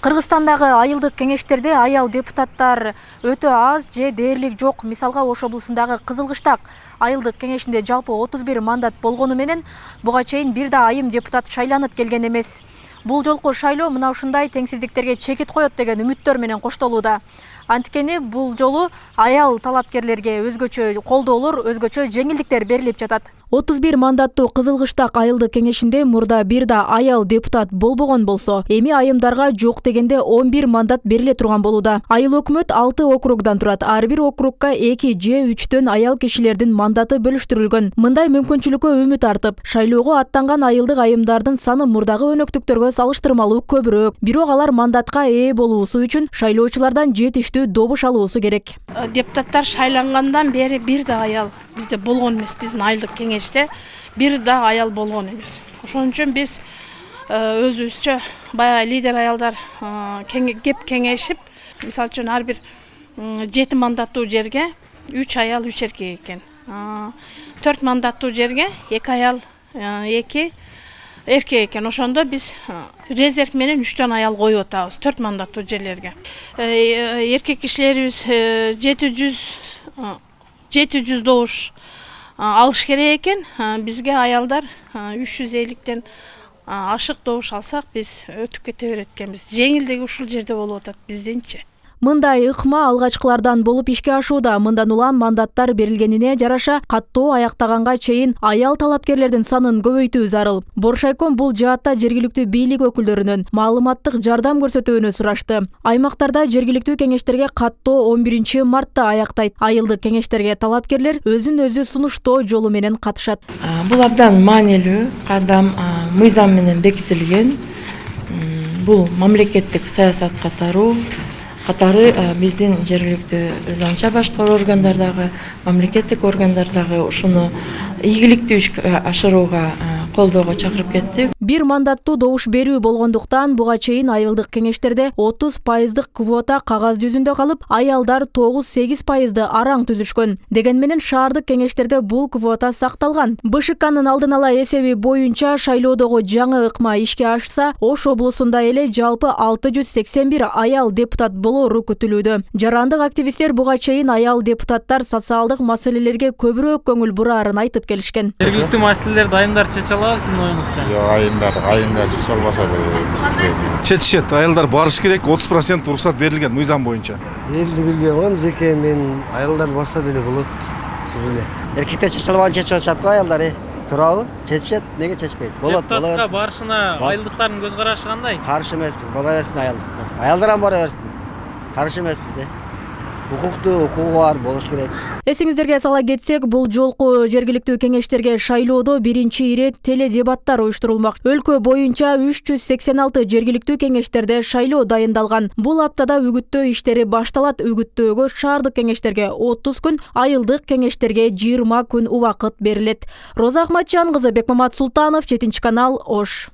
Кыргызстандагы айылдык кеңештерде аял депутаттар өтө аз же дээрлик жок. Мисалга Ош облусундагы Кызылкыштак айылдык кеңешинде жалпы 31 мандат болгону менен буга чейин бир да айым депутат шайланып келген эмес. Бул жолку шайлоо мына ушундай теңсиздиктерге чекит коет деген үмүттөр менен коштолууда. Анткени бул жолу аял талапкерлерге өзгөчө колдоолор, өзгөчө жеңилдиктер берилип жатат. 31 мандаттуу Кызылкыштак айылдык кеңешинде мурда бир да аял депутат болбогон болсо, эми айымдарга жок дегенде 11 мандат бериле турган болууда. Айыл өкмөт 6 округдан турат. Ар бир округка 2 же 3төн аял кишилердин мандаты бөлүштүрүлгөн. Мындай мүмкүнчүлүккө үмүт артып, шайлоого аттанган айылдык айымдардын саны мурдагы өнөктүктөргө салыштырмалуу көбүрөөк. Бирок алар мандатка ээ болуусу үчүн шайлоочулардан жетиштүү добуш алуусу керек. Депутаттар шайлангандан бери бир да аял бизде болгон эмес. Биздин айылдык кеңеште бир да аял болгон эмес. Ошон үчүн биз өзүбүзчө баягы лидер аялдар кеп кеңешип, мисалы үчүн ар бир 7 мандаттуу жерге 3 аял 3 эркек экен. 4 мандаттуу жерге 2 аял 2 эркек экен. Ошондо биз резерв менен 3төн аял коюп атабыз 4 мандаттуу жерлерге. Эркек кишилерибиз 700 добуш алыш керек экен. Бизге аялдар 350тен ашык добуш алсак биз өтүп кете берет экенбиз. Жеңилдиги ушул жерде болуп атат биздинчи. Мындай ыкма алгачкылардан болуп ишке ашууда. Мындан улам мандаттар берилгенине жараша каттоо аяктаганга чейин аял талапкерлердин санын көбөйтүү зарыл. Боршайком бул жаатта жергиликтүү бийлик өкүлдөрүнөн маалыматтык жардам көрсөтүүнү сурашты. Аймактарда жергиликтүү кеңештерге каттоо 11 мартта аяктайт. Айылдык кеңештерге талапкерлер өзүн өзү сунуштоо жолу менен катышат. Бул абдан маанилүү кадам, мыйзам менен бекитилген. Бул мамлекеттик саясат катары биздин жергиликтүү заң чабашкаруу органдардагы, мамлекеттик органдардагы ушуну ийгиликтүү ишке ашырууга колдоого чакырып кеттик. Бир мандаттуу добуш берүү болгондуктан буга чейин айылдык кеңештерде 30% квота кагаз жүзүндө калып, аялдар 9-8% араң түзүшкөн. Деген менен шаардык кеңештерде бул квота сакталган. БШКнын алдын ала эсеби боюнча шайлоодогу жаңы ыкма ишке ашса, Ош облусунда эле жалпы 681 аял депутат болору күтүлүүдө. Жарандык активисттер буга чейин аял депутаттар социалдык маселелерге көбүрөөк көңүл бурарын айтып келишкен. Жергиликтүү маселелерди айымдар чече алабы сиздин оюңузча? Жок, айымдар чече албаса чечишет. Аялдар барыш керек, 30% уруксат берилген мыйзам боюнча. Элди билбеген зеке мен аялдар баса деле болот. Түзүлө. Эркектер чече албаган чечип атышат го аялдар. Туурабы? Чечишет, неге чечпейт? Болот, бола берсин. Депутатка барышына айылдыктардын көз карашы кандай? Каршы эмеспиз, бола берсин аялдыктар. Аялдар ham бара берсин. Каршы эмеспиз. Укугу бар, болуш керек. Эсиңиздерге сала кетсек, бул жолку жергиликтүү кеңештерге шайлоодо биринчи ирет теледебаттар уюштурулмак. Өлкө боюнча 386 жергиликтүү кеңештерде шайлоо дайындалган. Бул аптада үгүттөө иштери башталат. Үгүттөөгө шаардык кеңештерге 30 күн, айылдык кеңештерге 20 күн убакыт берилет. Роза Ахматжан кызы, Бекмамат Султанов, 7 канал, Ош.